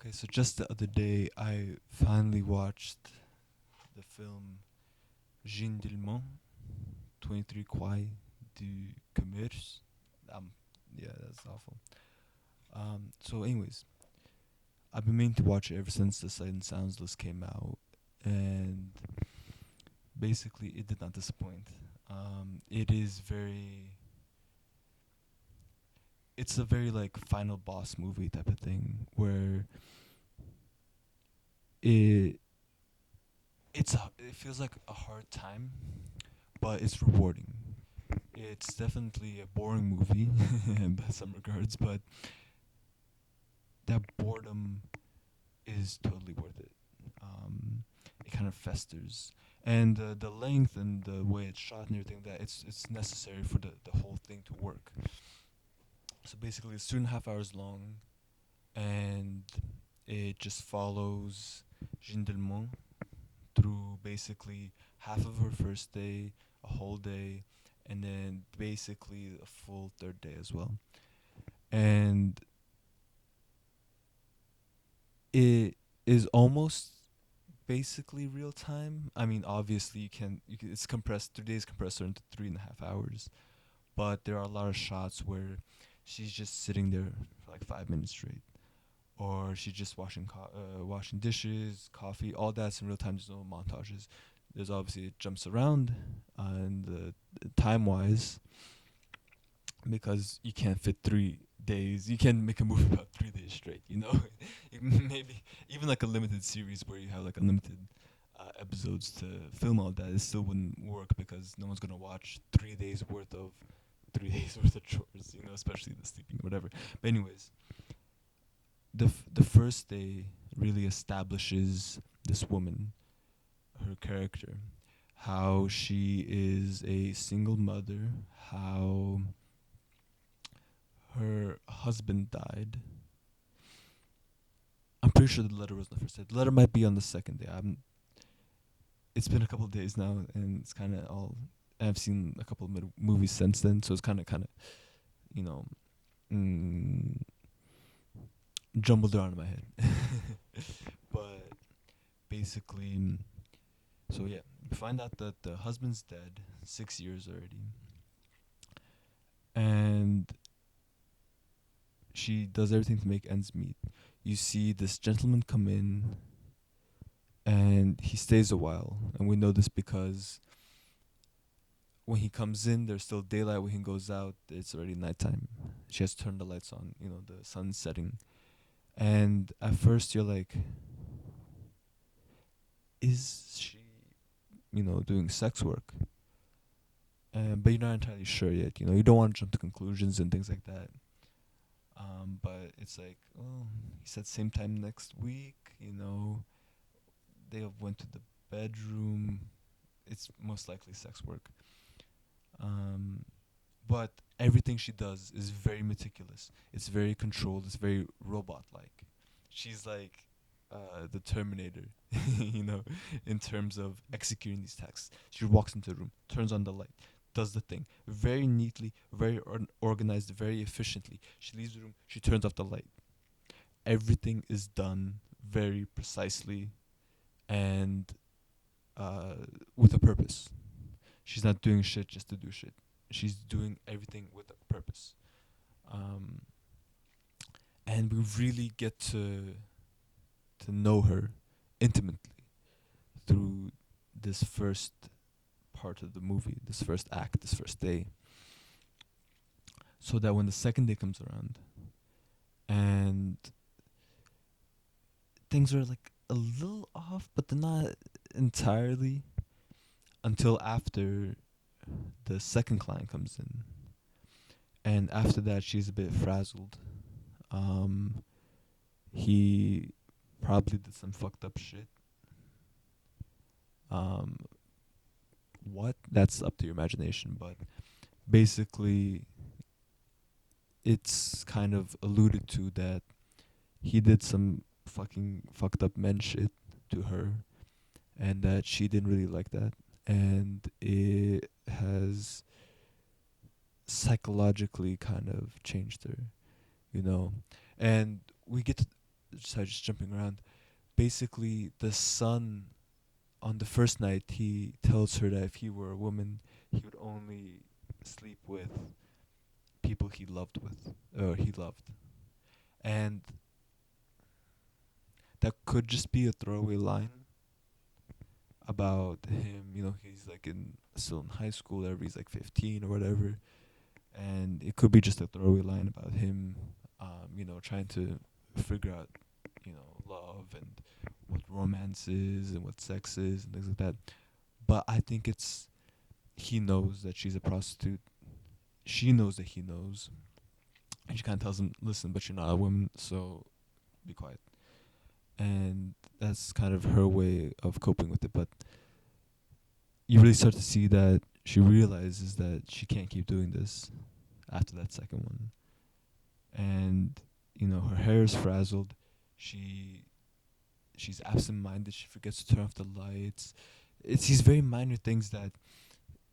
Okay, so just the other day, I finally watched the film Jeanne Dielman, 23 quai du commerce. Um, yeah, that's awful. Anyways, I've been meaning to watch it ever since the Sight and Sounds list came out, and basically, it did not disappoint. It is very. It's a very like final boss movie type of thing where it it feels like a hard time, but it's rewarding. It's definitely a boring movie in some regards, but that boredom is totally worth it. It kind of festers, and the length and the way it's shot and everything that it's necessary for the whole thing to work. So basically, it's 2.5 hours long, and it just follows Jeanne Delmont through basically half of her first day, a whole day, and then basically a full third day as well. And it is almost basically real time. I mean, obviously it's compressed. 3 days compressed into 3.5 hours, but there are a lot of shots where she's just sitting there for like 5 minutes straight, or she's just washing dishes, coffee, all that's in real time. There's no montages. There's obviously it jumps around, and time wise, because you can't fit 3 days. You can't make a movie about 3 days straight. Maybe even like a limited series where you have like unlimited episodes to film all that. It still wouldn't work because no one's gonna watch 3 days worth of 3 days worth of chores. Especially the sleeping, whatever. But anyways, the first day really establishes this woman, her character, how she is a single mother, how her husband died. I'm pretty sure the letter was on the first day. The letter might be on the second day. It's been a couple of days now, and it's kind of all. I've seen a couple of movies since then, so it's kind of, you know, mm, jumbled around in my head. But basically, so yeah, we find out that the husband's dead, 6 years already, and she does everything to make ends meet. You see this gentleman come in, and he stays a while, and we know this because when he comes in, there's still daylight. When he goes out, it's already nighttime. She has to turn the lights on. The sun's setting, and at first you're like, is she, doing sex work? But you're not entirely sure yet. You don't want to jump to conclusions and things like that. But it's like, oh, he said same time next week. They have went to the bedroom. It's most likely sex work. Um, but everything she does is very meticulous. It's very controlled. It's very robot-like. She's like the Terminator, you know, in terms of executing these tasks. She walks into the room, turns on the light, does the thing very neatly, very organized, very efficiently. She leaves the room. She turns off the light. Everything is done very precisely and uh, with a purpose. She's not doing shit just to do shit. She's doing everything with a purpose. Um, and we really get to know her intimately through this first part of the movie, this first act, this first day. So that when the second day comes around and things are like a little off, but they're not entirely until after the second client comes in. And after that, she's a bit frazzled. Um, he probably did some fucked up shit. Um, what? That's up to your imagination, but basically, it's kind of alluded to that he did some fucking fucked up men shit to her, and that she didn't really like that, and it has psychologically kind of changed her, you know. And we get to sorry, just jumping around. Basically, the son on the first night he tells her that if he were a woman, he would only sleep with people he loved with or he loved, and that could just be a throwaway line about him. You know, he's like in still in high school, whatever. He's like 15 or whatever, and it could be just a throwaway line about him, trying to figure out, love and what romance is and what sex is and things like that. But I think it's he knows that she's a prostitute. She knows that he knows, and she kind of tells him, "Listen, but you're not a woman, so be quiet." And that's kind of her way of coping with it. But you really start to see that she realizes that she can't keep doing this after that second one. And, her hair is frazzled. She she's absent minded, she forgets to turn off the lights. It's these very minor things that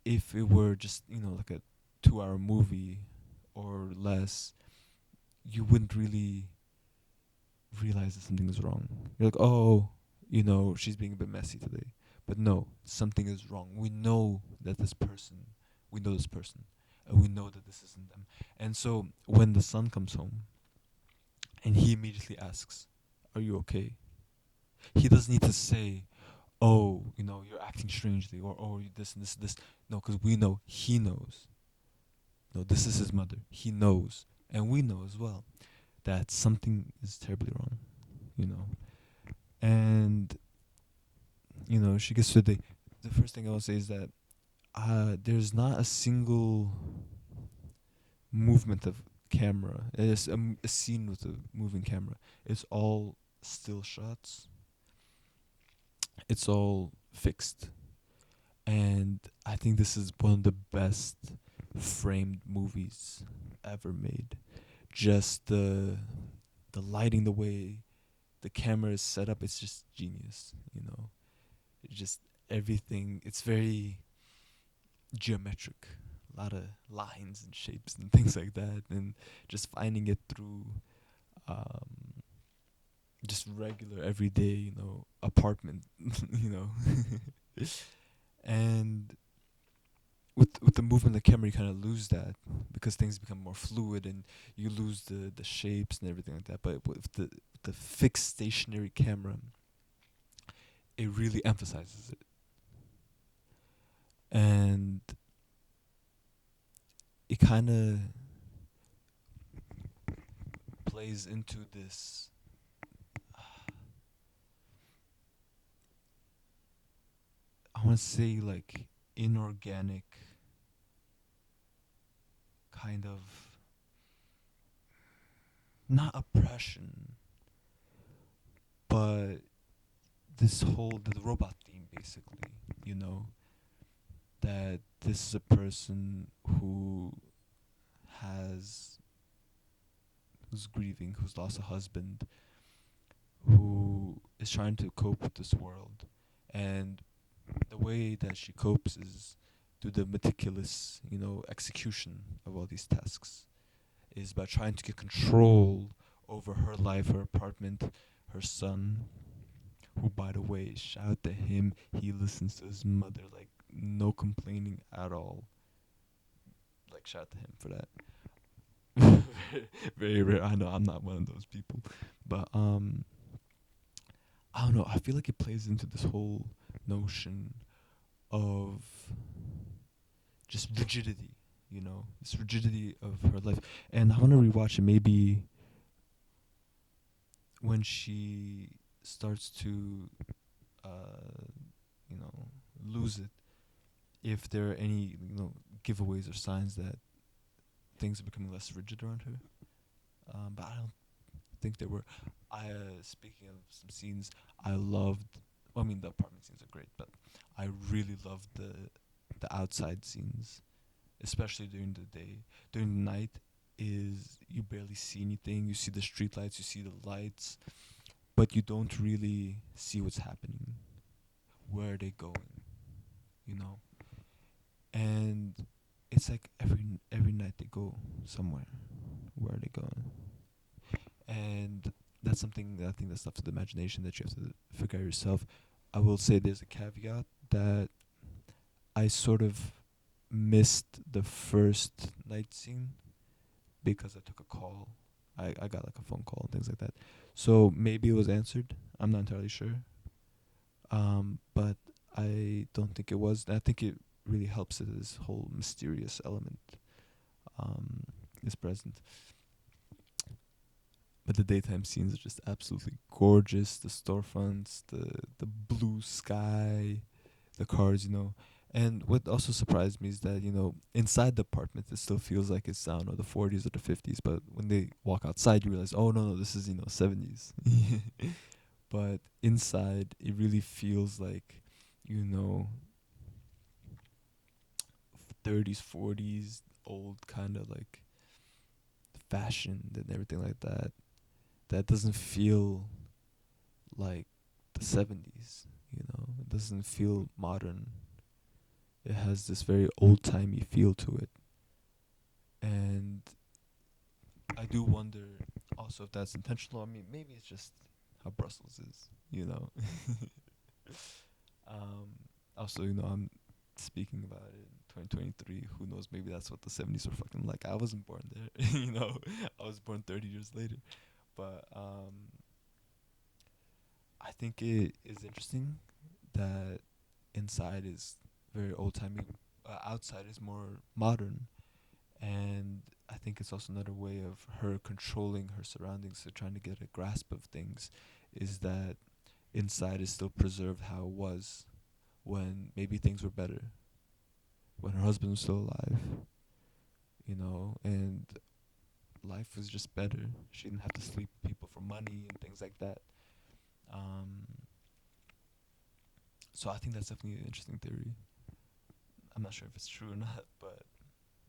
if it were just, like a 2 hour movie or less, you wouldn't really realize that something is wrong. You're like, oh, she's being a bit messy today. But no, something is wrong. We know this person, and we know that this isn't them. And so when the son comes home and he immediately asks, "Are you okay?" He doesn't need to say, "Oh, you're acting strangely," or "Oh, you this and this and this." No, because we know he knows. No, this is his mother. He knows, and we know as well that something is terribly wrong. You know, and she gets to the first thing I will say is that there's not a single movement of camera. It's a scene with a moving camera. It's all still shots. It's all fixed, and I think this is one of the best framed movies ever made. Just the lighting, the way the camera is set up, it's just genius. It's just everything. It's very geometric, a lot of lines and shapes and things like that, and just finding it through um, just regular everyday, apartment, you know, and with the movement of the camera, you kind of lose that because things become more fluid and you lose the shapes and everything like that. But with the fixed stationary camera, it really emphasizes it, and it kind of plays into this. I want to say like inorganic kind of not oppression, but this whole the robot theme basically, you know, that this is a person has who's grieving, who's lost a husband, who is trying to cope with this world, and the way that she copes is through the meticulous, execution of all these tasks. Is by trying to get control over her life, her apartment, her son, who, by the way, shout out to him. He listens to his mother, like, no complaining at all. Like, shout out to him for that. Very rare. I know I'm not one of those people. But, I don't know. I feel like it plays into this whole notion of just rigidity, this rigidity of her life. And I want to rewatch it maybe when she starts to, uh, lose it. If there are any, giveaways or signs that things are becoming less rigid around her. But I don't think there were. Speaking of some scenes, I loved. Well, I mean, the apartment scenes are great, but I really loved the outside scenes, especially during the day. During the night, is you barely see anything. You see the street lights, you see the lights, but you don't really see what's happening. Where are they going? You know, and it's like every night they go somewhere. Where are they going? And that's something that I think that's up to the imagination that you have to figure out yourself. I will say there's a caveat that I sort of missed the first night scene because I took a call. I got like a phone call and things like that. So maybe it was answered. I'm not entirely sure. But I don't think it was. I think it really helps that this whole mysterious element um, is present. But the daytime scenes are just absolutely gorgeous. The storefronts, the blue sky, the cars, And what also surprised me is that, inside the apartment it still feels like it's, I don't know, the 40s or the 50s, but when they walk outside you realize, oh no, this is, 70s. But inside it really feels like, you know, 30s, 40s, old kind of like fashioned and everything like that. That doesn't feel like the 70s, It doesn't feel modern. It has this very old-timey feel to it. And I do wonder also if that's intentional. I mean, maybe it's just how Brussels is, um, Also, I'm speaking about it in 2023. Who knows? Maybe that's what the 70s were fucking like. I wasn't born there, I was born 30 years later. But I think it is interesting that inside is very old timey, outside is more modern, and I think it's also another way of her controlling her surroundings, so trying to get a grasp of things, is that inside is still preserved how it was when maybe things were better, when her husband was still alive, and life was just better. She didn't have to sleep with people for money and things like that. Um, so I think that's definitely an interesting theory. I'm not sure if it's true or not, but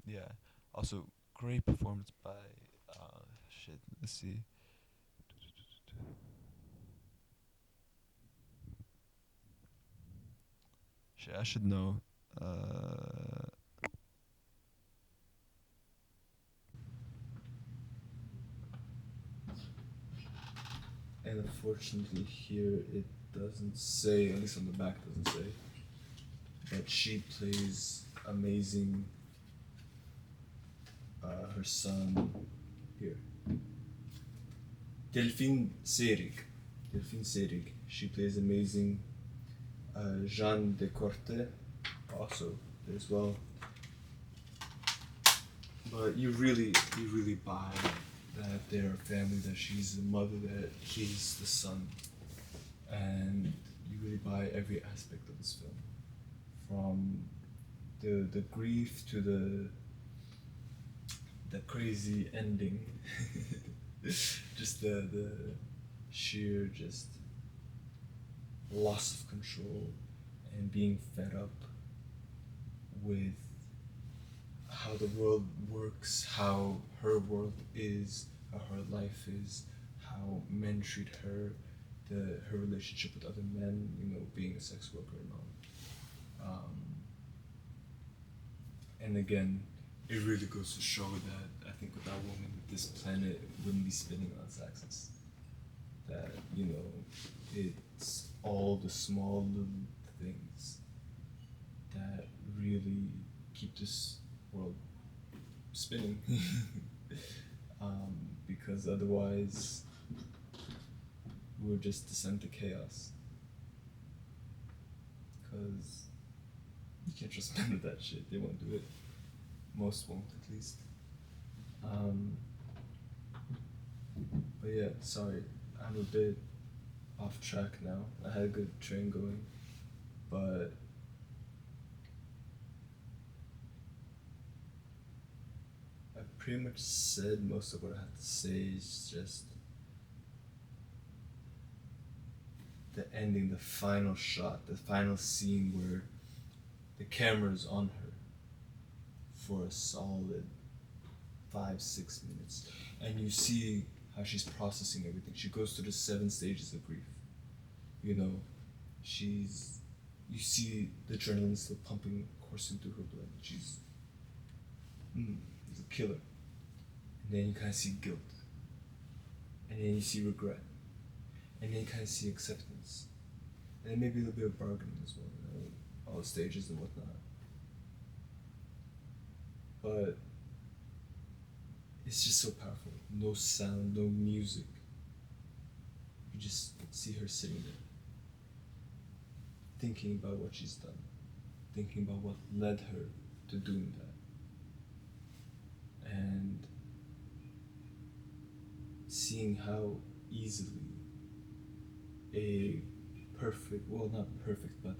yeah. Also, great performance by shit. Let's see. Shit, I should know. And unfortunately, here it doesn't say. At least on the back, it doesn't say. But she plays amazing. Her son here, Delphine Serig. Delphine Serig. She plays amazing. Jeanne de Corte also as well. But you really buy that they're a family, that she's the mother, that he's the son, and you really buy every aspect of this film, from the grief to the crazy ending, just the sheer just loss of control and being fed up with how the world works, how her world is, how her life is, how men treat her, her relationship with other men, being a sex worker and all. And again, it really goes to show that I think without women, this planet wouldn't be spinning on its axis. That, it's all the small little things that really keep this world spinning. Because otherwise, we'll just descend to chaos. Because you can't trust men with that shit. They won't do it. Most won't, at least. But yeah, sorry. I'm a bit off track now. I had a good train going. But I pretty much said most of what I had to say. Is just the ending, the final shot, the final scene where the camera's on her for a solid 5-6 minutes, and you see how she's processing everything. She goes through the 7 stages of grief. You know, she's you see the adrenaline still pumping, coursing through her blood. She's a killer. And then you kind of see guilt. and then you see regret, and then you kind of see acceptance, and then maybe a little bit of bargaining as well, all the stages and whatnot. But it's just so powerful. No sound, no music. You just see her sitting there, thinking about what she's done, thinking about what led her to doing that, and seeing how easily a perfect, well, not perfect, but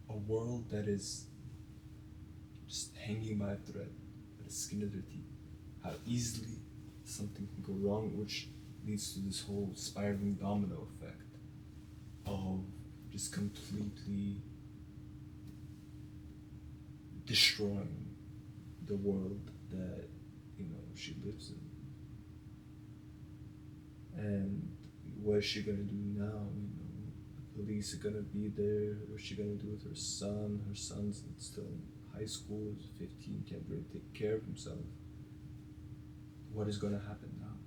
a world that is just hanging by a thread, by the skin of their teeth, how easily something can go wrong, which leads to this whole spiraling domino effect of just completely destroying the world that she lives in. And what is she gonna do now? The police are gonna be there. What's she gonna do with her son? Her son's still in high school. He's 15, can't really take care of himself. What is gonna happen now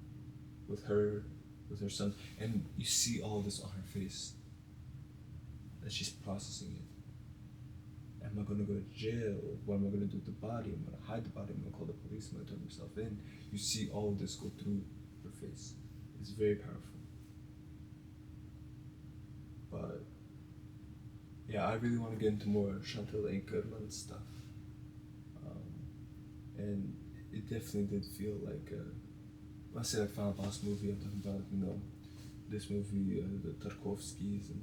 with her, with her son? And you see all this on her face, that she's processing it. Am I gonna go to jail? What am I gonna do with the body? I'm gonna hide the body. I'm gonna call the police. I'm gonna turn myself in. You see all of this go through her face. It's very powerful. But yeah, I really want to get into more Chantal Ankerman stuff. And it definitely did feel like when I say like Final Boss movie, I'm talking about this movie, the Tarkovskys and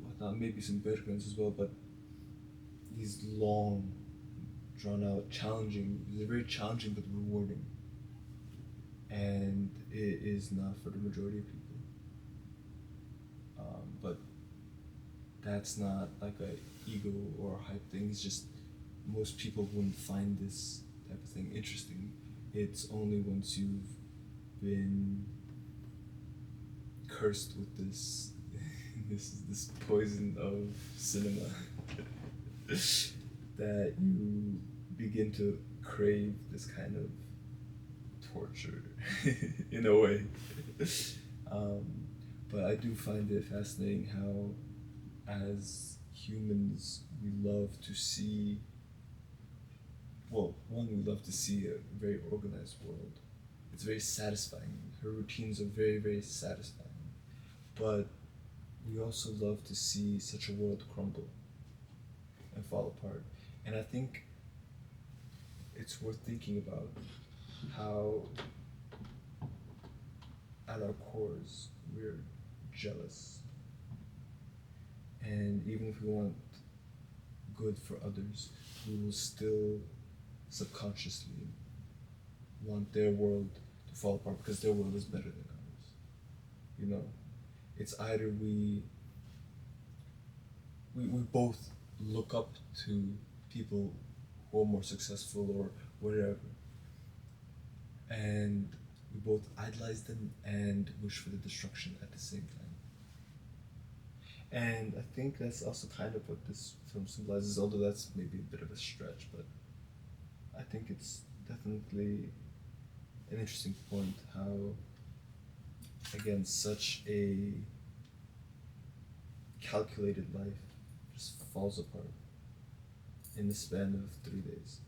whatnot, maybe some Bergmans as well, but these long, drawn out, challenging. They're very challenging but rewarding, and it is not for the majority of people. But that's not like a ego or a hype thing. It's just most people wouldn't find this type of thing interesting. It's only once you've been cursed with this this poison of cinema that you begin to crave this kind of torture in a way. But I do find it fascinating how, as humans, we love to see. Well, one, we love to see a very organized world. It's very satisfying. Her routines are very, very satisfying. But we also love to see such a world crumble and fall apart. And I think it's worth thinking about how, at our cores, we're jealous. And even if we want good for others, we will still subconsciously want their world to fall apart because their world is better than ours. It's either we both look up to people who are more successful or whatever, and we both idolize them and wish for the destruction at the same time. And I think that's also kind of what this film symbolizes, although that's maybe a bit of a stretch, but I think it's definitely an interesting point how, again, such a calculated life just falls apart in the span of 3 days.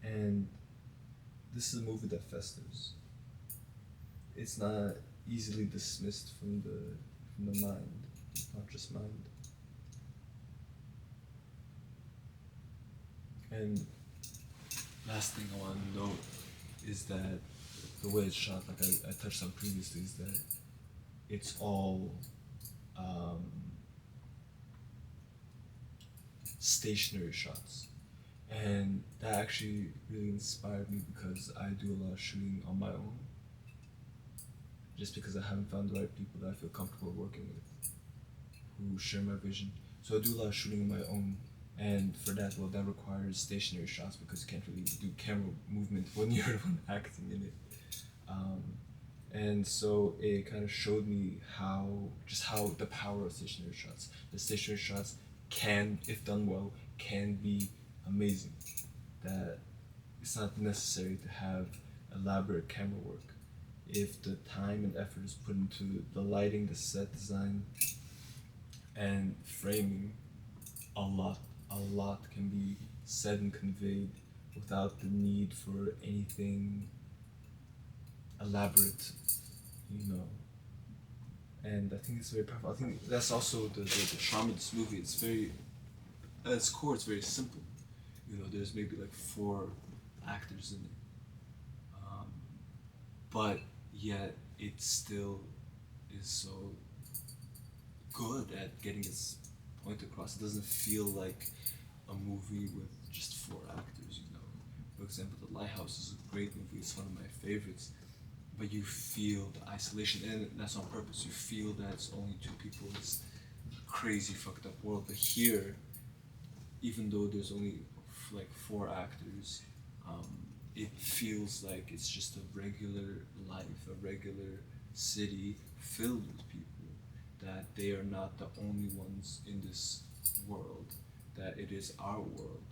And this is a movie that festers. It's not easily dismissed from the mind, the conscious mind. And last thing I want to note is that the way it's shot, like I touched on previously, is that it's all stationary shots. And that actually really inspired me because I do a lot of shooting on my own. Just because I haven't found the right people that I feel comfortable working with, who share my vision. So I do a lot of shooting on my own. And for that, well, that requires stationary shots because you can't really do camera movement when you're the one acting in it. And so it kind of showed me how the power of stationary shots. The stationary shots can, if done well, can be amazing. That it's not necessary to have elaborate camera work if the time and effort is put into the lighting, the set design, and framing. A lot can be said and conveyed without the need for anything elaborate, you know. And I think it's very powerful. I think that's also the charm of this movie. It's very, at its core, it's very simple. You know, there's maybe like four actors in it, but yet it still is so good at getting its point across. It doesn't feel like a movie with just four actors. You know, for example, The Lighthouse is a great movie. It's one of my favorites. But you feel the isolation, and that's on purpose. You feel that it's only two people in this crazy, fucked up world. But here, even though there's only like four actors, it feels like it's just a regular life, a regular city filled with people. That they are not the only ones in this world. That it is our world.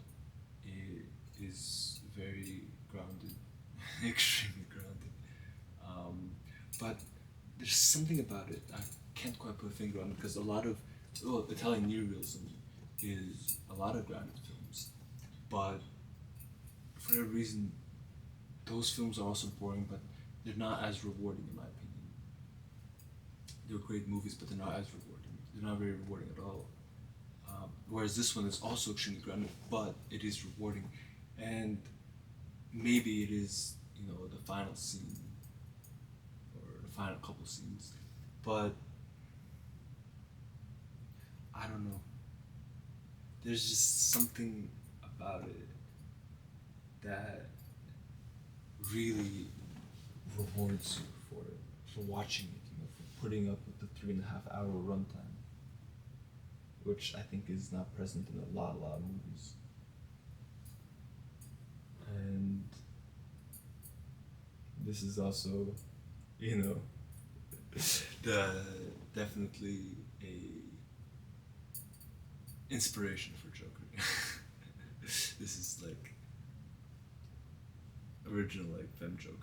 It is very grounded, extremely grounded. But there's something about it. I can't quite put a finger on it because a lot of Italian neorealism is a lot of grounded films, but for whatever reason, those films are also boring, but they're not as rewarding in my opinion. They're great movies, but they're not as rewarding. They're not very rewarding at all. Whereas this one is also extremely grounded, but it is rewarding, and maybe it is, you know, the final scene or the final couple scenes, but I don't know. There's just something about it that really rewards you for watching it, you know, for putting up with the 3.5 hour runtime, which I think is not present in a lot of movies. And this is also, you know, the definitely a inspiration for Joker. This is like original like Femme Joker.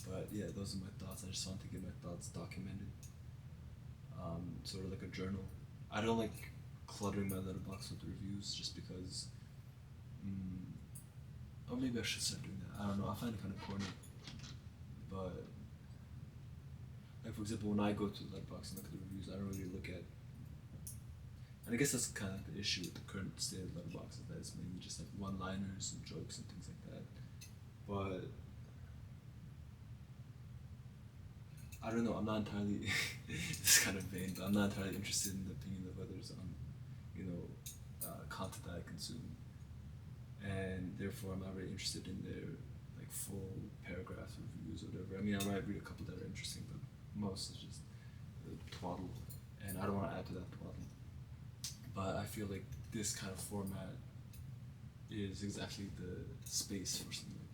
But yeah, those are my thoughts. I just want to get my thoughts documented. Sort of like a journal. I don't like cluttering my letterbox with reviews just because. Or maybe I should start doing that. I don't know. I find it kind of corny. But like for example, when I go to Letterboxd and look at the reviews, I don't really look at. And I guess that's kind of the issue with the current state of Letterboxd, is that it's mainly just like one-liners and jokes and things like that. But I don't know. I'm not entirely. It's kind of vain, but I'm not entirely interested in the opinion of others on, you know, content that I consume, and therefore I'm not really interested in their like full paragraphs or reviews or whatever. I mean, I might read a couple that are interesting, but most is just twaddle, and I don't want to add to that twaddle. But I feel like this kind of format is exactly the space for something like